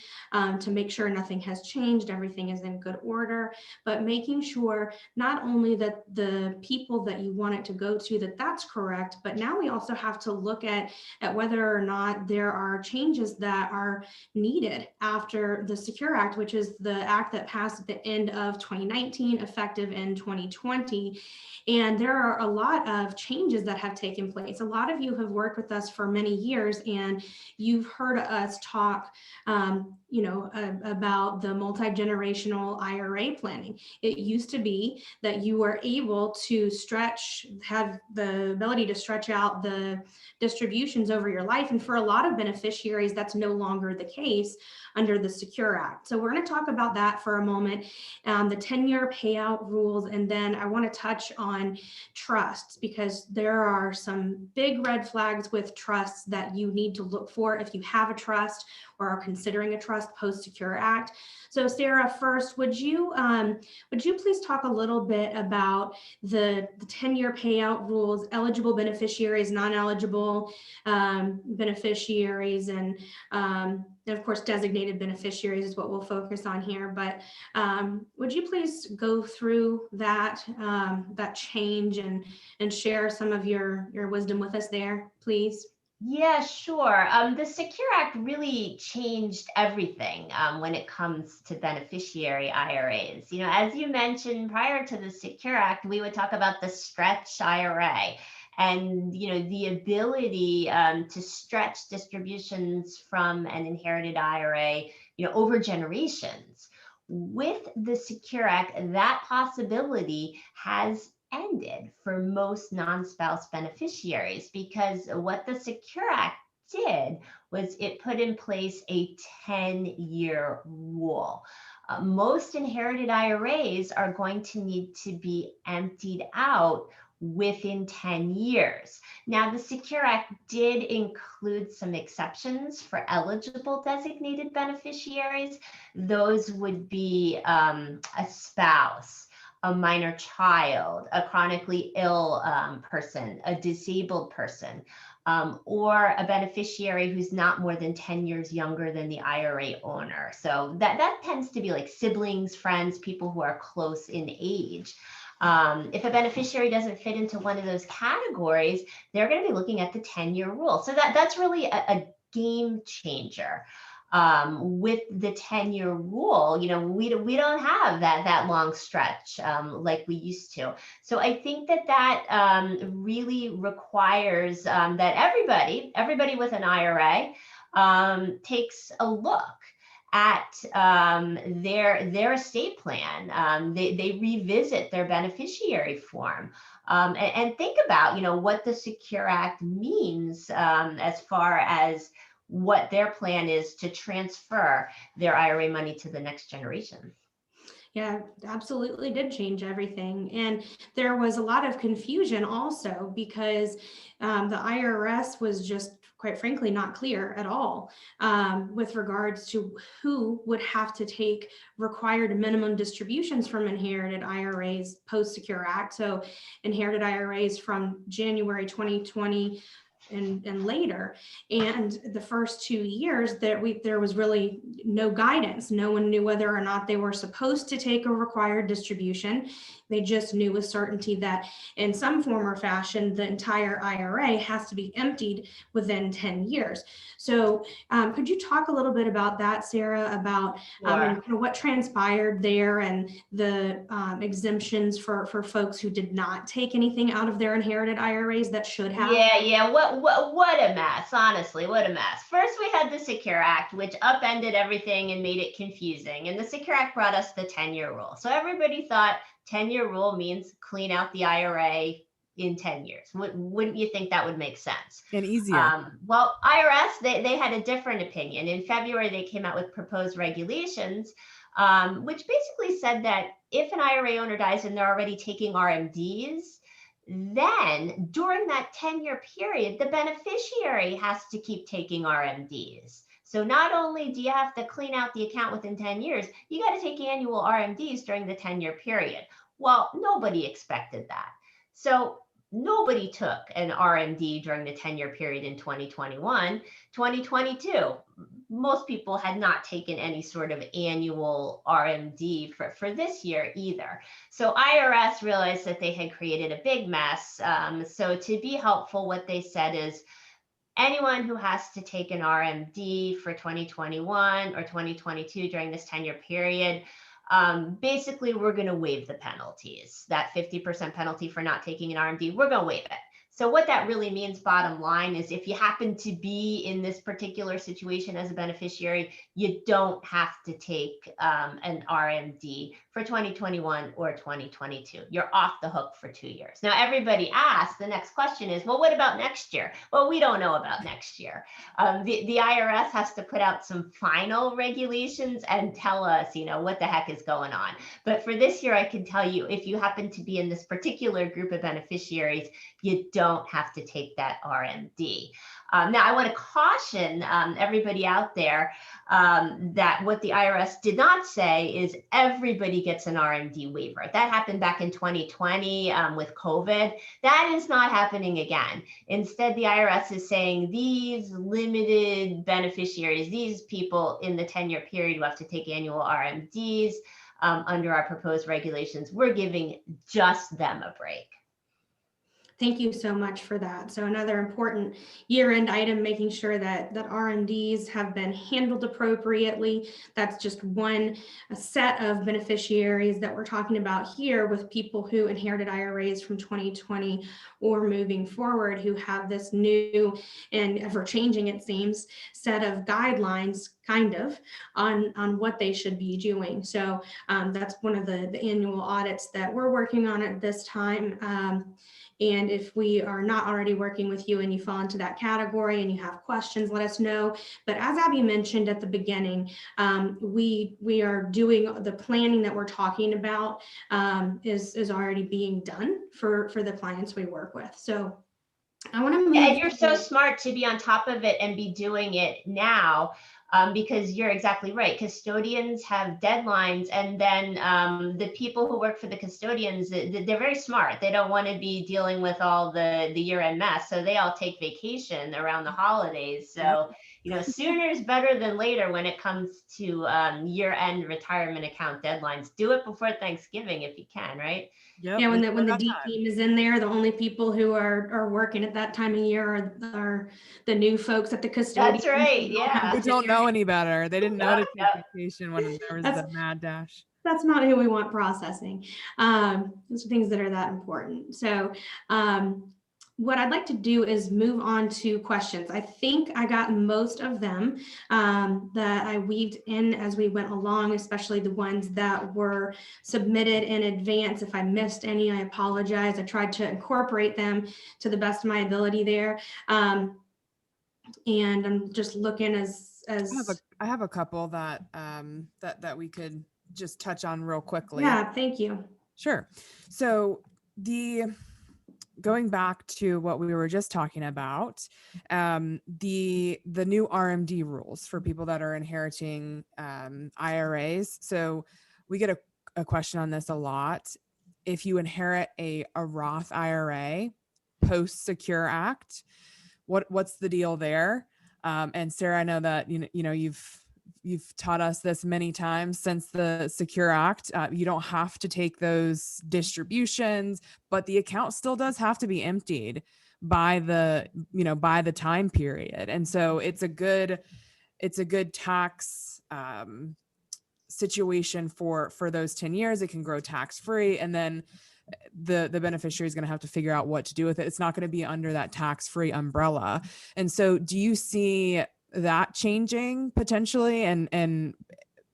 to make sure nothing has changed, everything is in good order, but making sure not only that the people that you want it to go to, that that's correct, but now we also have to look at whether or not there are changes that are needed after the Secure Act, which is the act that passed at the end of 2019, effective in 2020. And there are a lot of changes that have taken place. A lot of you have worked with us for many years, and you've heard us talk, about the multi-generational IRA planning. It used to be that you were able to have the ability to stretch out the distributions over your life. And for a lot of beneficiaries, that's no longer the case under the Secure Act. So we're going to talk about that for a moment, the 10-year payout rules, and then I want to touch on trusts, because there are some big red flags with trusts that you need to look for if you have a trust or are considering a trust post Secure Act. So Sarah, first, would you please talk a little bit about the 10-year payout rules, eligible beneficiaries, non-eligible beneficiaries, and of course, designated beneficiaries is what we'll focus on here. But would you please go through that change and share some of your wisdom with us there, please? Yeah, sure. The Secure Act really changed everything when it comes to beneficiary IRAs. You know, as you mentioned, prior to the Secure Act, we would talk about the stretch IRA and, the ability to stretch distributions from an inherited IRA, over generations. With the Secure Act, that possibility has ended for most non-spouse beneficiaries, because what the Secure Act did was it put in place a 10-year rule. Most inherited IRAs are going to need to be emptied out within 10 years. Now, the Secure Act did include some exceptions for eligible designated beneficiaries. Those would be a spouse, a minor child, a chronically ill person, a disabled person, or a beneficiary who's not more than 10 years younger than the IRA owner. So that tends to be like siblings, friends, people who are close in age. If a beneficiary doesn't fit into one of those categories, they're going to be looking at the 10-year rule. So that's really a game changer. With the 10-year rule, we don't have that long stretch like we used to. So I think that really requires that everybody with an IRA takes a look at their estate plan. They revisit their beneficiary form and think about, what the Secure Act means as far as what their plan is to transfer their IRA money to the next generation. Yeah, absolutely did change everything. And there was a lot of confusion also because the IRS was just, quite frankly, not clear at all with regards to who would have to take required minimum distributions from inherited IRAs post-Secure Act. So inherited IRAs from January 2020 and later. And the first 2 years there was really no guidance. No one knew whether or not they were supposed to take a required distribution. They just knew with certainty that in some form or fashion, the entire IRA has to be emptied within 10 years. So could you talk a little bit about that, Sarah, about what transpired there and the exemptions for folks who did not take anything out of their inherited IRAs that should have? Yeah. What a mess, honestly, what a mess. First, we had the Secure Act, which upended everything and made it confusing. And the Secure Act brought us the 10-year rule. So everybody thought 10-year rule means clean out the IRA in 10 years. Wouldn't you think that would make sense? And easier. Well, IRS, they had a different opinion. In February, they came out with proposed regulations, which basically said that if an IRA owner dies and they're already taking RMDs, then during that 10-year period, the beneficiary has to keep taking RMDs. So not only do you have to clean out the account within 10 years, you got to take annual RMDs during the 10-year period. Well, nobody expected that. So nobody took an RMD during the 10-year period in 2021. 2022, most people had not taken any sort of annual RMD for this year either. So IRS realized that they had created a big mess. So to be helpful, what they said is, anyone who has to take an RMD for 2021 or 2022 during this 10-year period, basically, we're going to waive the penalties. That 50% penalty for not taking an RMD, we're going to waive it. So what that really means, bottom line, is if you happen to be in this particular situation as a beneficiary, you don't have to take an RMD for 2021 or 2022. You're off the hook for 2 years. Now, everybody asks, the next question is, well, what about next year? Well, we don't know about next year. The IRS has to put out some final regulations and tell us, what the heck is going on. But for this year, I can tell you, if you happen to be in this particular group of beneficiaries, you don't have to take that RMD. Now, I want to caution everybody out there that what the IRS did not say is everybody gets an RMD waiver. That happened back in 2020 with COVID. That is not happening again. Instead, the IRS is saying these limited beneficiaries, these people in the 10-year period who have to take annual RMDs under our proposed regulations, we're giving just them a break. Thank you so much for that. So another important year-end item, making sure that RMDs have been handled appropriately. That's just one set of beneficiaries that we're talking about here, with people who inherited IRAs from 2020 or moving forward, who have this new and ever-changing, it seems, set of guidelines kind of on what they should be doing. So that's one of the annual audits that we're working on at this time. And if we are not already working with you and you fall into that category and you have questions, let us know. But as Abby mentioned at the beginning, we are doing the planning that we're talking about is already being done for the clients we work with. So I want to move. And you're so smart to be on top of it and be doing it now. Because you're exactly right. Custodians have deadlines, and then the people who work for the custodians, they're very smart. They don't want to be dealing with all the year-end mess, so they all take vacation around the holidays. So, sooner is better than later when it comes to year-end retirement account deadlines. Do it before Thanksgiving if you can, right? Yep. Yeah, when the D team is in there, the only people who are working at that time of year are the new folks at the custodian. That's right. Yeah. They don't know any better. They didn't know to take vacation when there was the mad dash. That's not who we want processing. Those are things that are that important. So what I'd like to do is move on to questions. I think I got most of them that I weaved in as we went along, especially the ones that were submitted in advance. If I missed any, I apologize. I tried to incorporate them to the best of my ability there. And I'm just looking as I have a couple that that we could just touch on real quickly. Yeah, thank you. Sure. So going back to what we were just talking about, the new RMD rules for people that are inheriting IRAs. So we get a question on this a lot. If you inherit a Roth IRA post Secure Act, what's the deal there? And Sarah, I know that you've taught us this many times since the Secure Act. You don't have to take those distributions, but the account still does have to be emptied by the time period. And so it's a good tax situation for those 10 years. It can grow tax-free, and then the beneficiary is going to have to figure out what to do with it. It's not going to be under that tax-free umbrella. And so do you see that changing potentially, and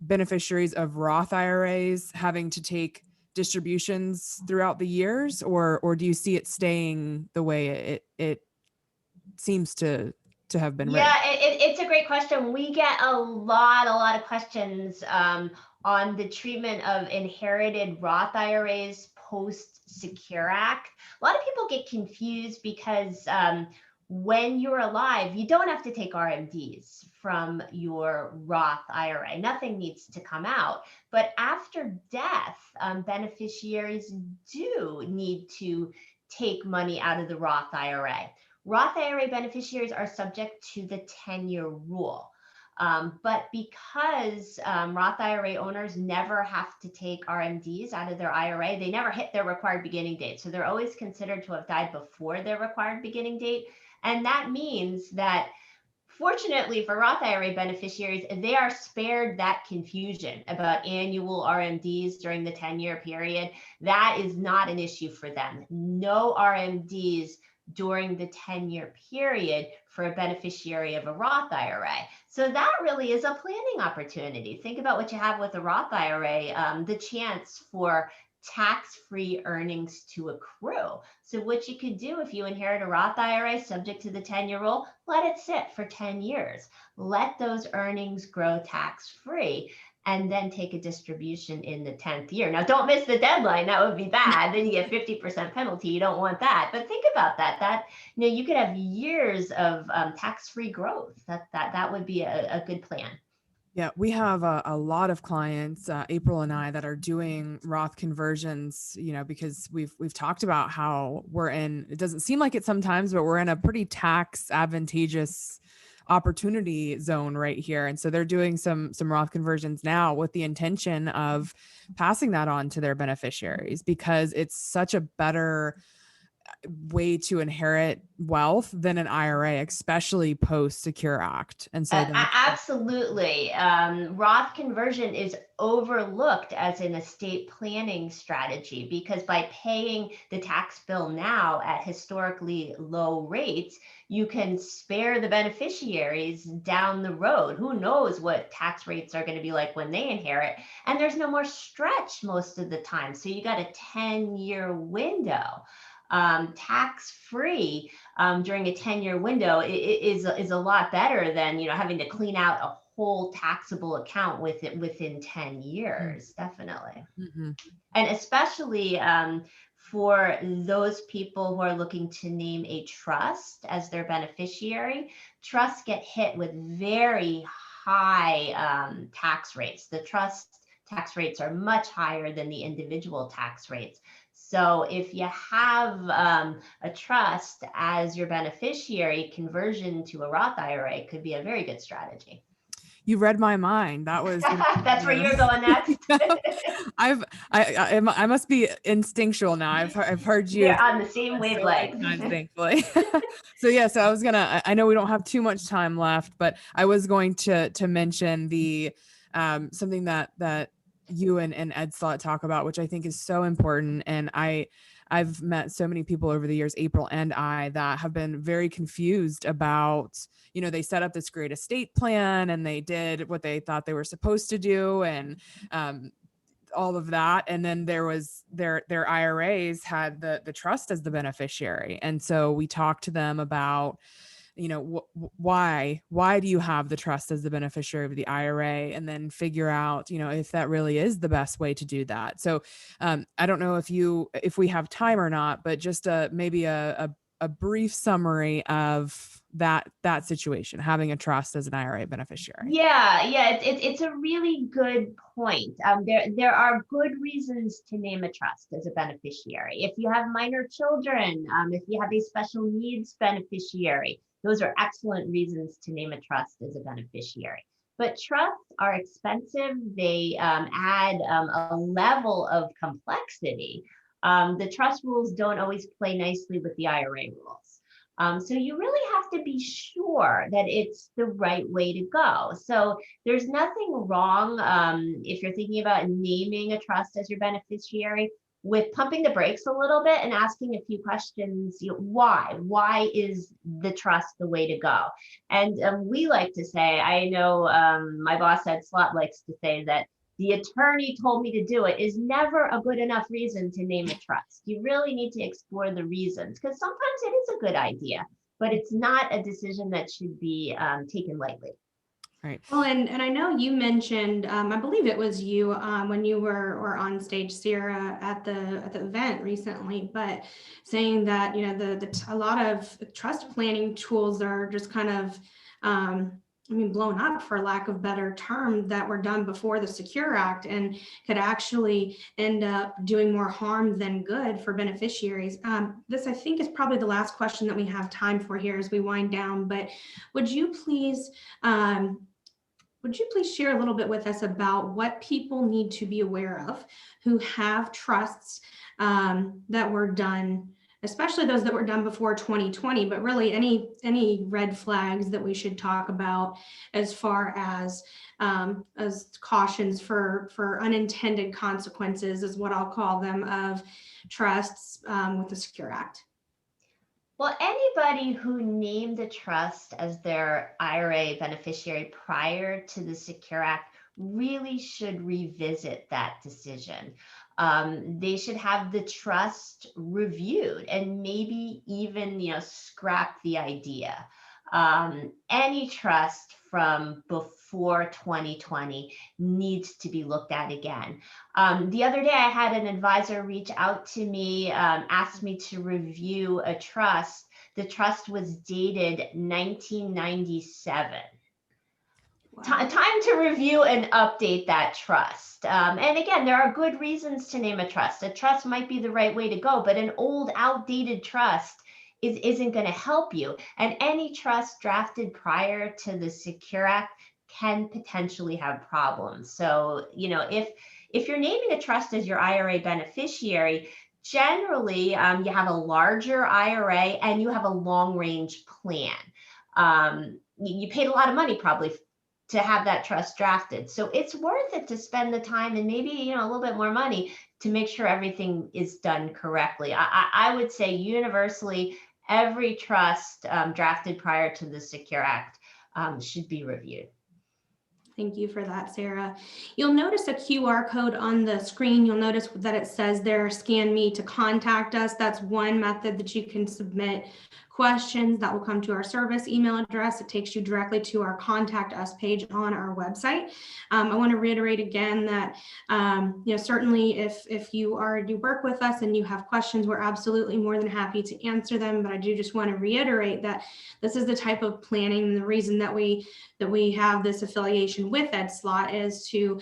beneficiaries of Roth IRAs having to take distributions throughout the years, or do you see it staying the way it seems to have been? Yeah, it's a great question. We get a lot of questions on the treatment of inherited Roth IRAs post Secure Act. A lot of people get confused because when you're alive, you don't have to take RMDs from your Roth IRA. Nothing needs to come out. But after death, beneficiaries do need to take money out of the Roth IRA. Roth IRA beneficiaries are subject to the 10-year rule. But because Roth IRA owners never have to take RMDs out of their IRA, they never hit their required beginning date. So they're always considered to have died before their required beginning date. And that means that, fortunately for Roth IRA beneficiaries, they are spared that confusion about annual RMDs during the 10-year period. That is not an issue for them. No RMDs during the 10-year period for a beneficiary of a Roth IRA. So that really is a planning opportunity. Think about what you have with a Roth IRA, the chance for tax-free earnings to accrue. So what you could do if you inherit a Roth IRA subject to the 10-year rule, let it sit for 10 years. Let those earnings grow tax-free, and then take a distribution in the 10th year. Now, don't miss the deadline. That would be bad. Then you get 50% penalty. You don't want that. But think about that. You could have years of tax-free growth. That would be a good plan. Yeah, we have a lot of clients, April and I, that are doing Roth conversions, because we've talked about how it doesn't seem like it sometimes, but we're in a pretty tax advantageous opportunity zone right here. And so they're doing some Roth conversions now with the intention of passing that on to their beneficiaries, because it's such a better way to inherit wealth than an IRA, especially post Secure Act. And so absolutely. Roth conversion is overlooked as an estate planning strategy, because by paying the tax bill now at historically low rates, you can spare the beneficiaries down the road. Who knows what tax rates are going to be like when they inherit? And there's no more stretch most of the time. So you got a 10-year window. Tax-free during a 10-year window is a lot better than having to clean out a whole taxable account within 10 years. Definitely. Mm-hmm. And especially for those people who are looking to name a trust as their beneficiary, trusts get hit with very high tax rates. The trust tax rates are much higher than the individual tax rates. So if you have a trust as your beneficiary, conversion to a Roth IRA could be a very good strategy. You read my mind. That was that's where you're going next. I must be instinctual now. I've heard you. You're on the same wavelength. Thankfully. So I was gonna. I know we don't have too much time left, but I was going to mention the something that you and Ed Slott talk about, which I think is so important. And I've met so many people over the years, April and I, that have been very confused about, they set up this great estate plan and they did what they thought they were supposed to do. And all of that. And then there was their IRAs had the trust as the beneficiary. And so we talked to them about, why do you have the trust as the beneficiary of the IRA, and then figure out, if that really is the best way to do that. So I don't know if we have time or not, but just maybe a brief summary of that situation, having a trust as an IRA beneficiary. Yeah, it's a really good point. There are good reasons to name a trust as a beneficiary. If you have minor children, if you have a special needs beneficiary, those are excellent reasons to name a trust as a beneficiary. But trusts are expensive. They add a level of complexity. The trust rules don't always play nicely with the IRA rules. So you really have to be sure that it's the right way to go. So there's nothing wrong if you're thinking about naming a trust as your beneficiary with pumping the brakes a little bit and asking a few questions. Why is the trust the way to go? And we like to say, I know my boss Ed Slott likes to say that the attorney told me to do it is never a good enough reason to name a trust. You really need to explore the reasons, because sometimes it is a good idea, but it's not a decision that should be taken lightly. Right. Well, and I know you mentioned, I believe it was you when you were on stage, Sarah, at the event recently, but saying that a lot of trust planning tools are just kind of blown up, for lack of better term, that were done before the Secure Act and could actually end up doing more harm than good for beneficiaries. This, I think, is probably the last question that we have time for here as we wind down, but would you please share a little bit with us about what people need to be aware of who have trusts that were done, especially those that were done before 2020, but really any red flags that we should talk about as far as cautions for unintended consequences, is what I'll call them, of trusts with the Secure Act? Well, anybody who named a trust as their IRA beneficiary prior to the Secure Act really should revisit that decision. They should have the trust reviewed and maybe even, scrap the idea. Any trust from before 2020 needs to be looked at again. The other day, I had an advisor reach out to me, asked me to review a trust. The trust was dated 1997. Wow. Time to review and update that trust. And again, there are good reasons to name a trust. A trust might be the right way to go, but an old, outdated trust isn't going to help you. And any trust drafted prior to the Secure Act can potentially have problems. So, if you're naming a trust as your IRA beneficiary, generally you have a larger IRA and you have a long range plan. You paid a lot of money probably to have that trust drafted. So it's worth it to spend the time and maybe, a little bit more money to make sure everything is done correctly. I would say universally, every trust drafted prior to the Secure Act should be reviewed. Thank you for that, Sarah. You'll notice a QR code on the screen. You'll notice that it says there, scan me to contact us. That's one method that you can submit questions that will come to our service email address. It takes you directly to our contact us page on our website. I want to reiterate again that certainly if you already work with us and you have questions, we're absolutely more than happy to answer them. But I do just want to reiterate that this is the type of planning, and the reason that we have this affiliation with EdSlot is to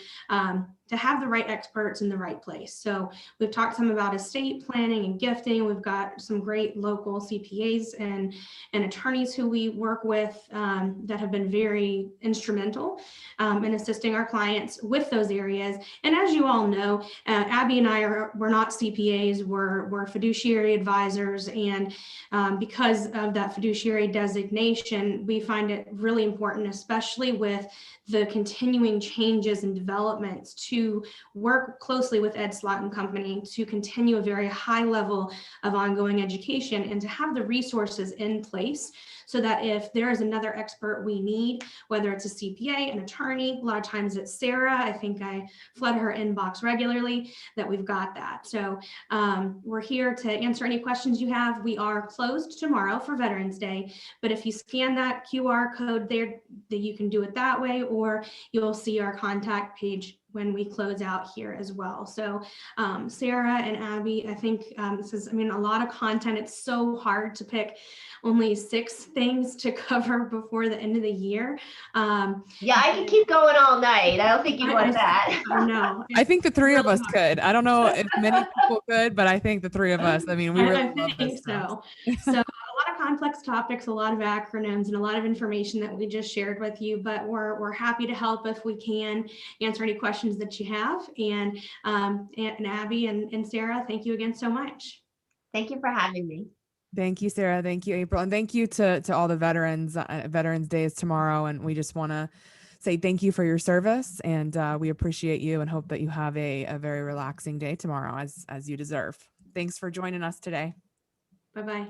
have the right experts in the right place. So we've talked some about estate planning and gifting. We've got some great local CPAs and attorneys who we work with that have been very instrumental in assisting our clients with those areas. And as you all know, Abby and we're not CPAs, we're fiduciary advisors. And because of that fiduciary designation, we find it really important, especially with the continuing changes and developments, to work closely with EdSlot and Company to continue a very high level of ongoing education and to have the resources in place so that if there is another expert we need, whether it's a CPA, an attorney, a lot of times it's Sarah, I think I flood her inbox regularly, that we've got that. So we're here to answer any questions you have. We are closed tomorrow for Veterans Day, but if you scan that QR code there, that you can do it that way, or you'll see our contact page when we close out here as well. So Sarah and Abby, I think this is, a lot of content. It's so hard to pick only 6 things to cover before the end of the year. Yeah, I can keep going all night. I don't think you want that. No, I think the 3 of us could. I don't know if many people could, but I think the 3 of us, we really love this stuff. So a lot of complex topics, a lot of acronyms, and a lot of information that we just shared with you, but we're happy to help if we can answer any questions that you have. And Abby and Sarah, thank you again so much. Thank you for having me. Thank you, Sarah. Thank you, April. And thank you to all the veterans. Veterans Day is tomorrow. And we just want to say thank you for your service. And we appreciate you and hope that you have a very relaxing day tomorrow, as you deserve. Thanks for joining us today. Bye-bye.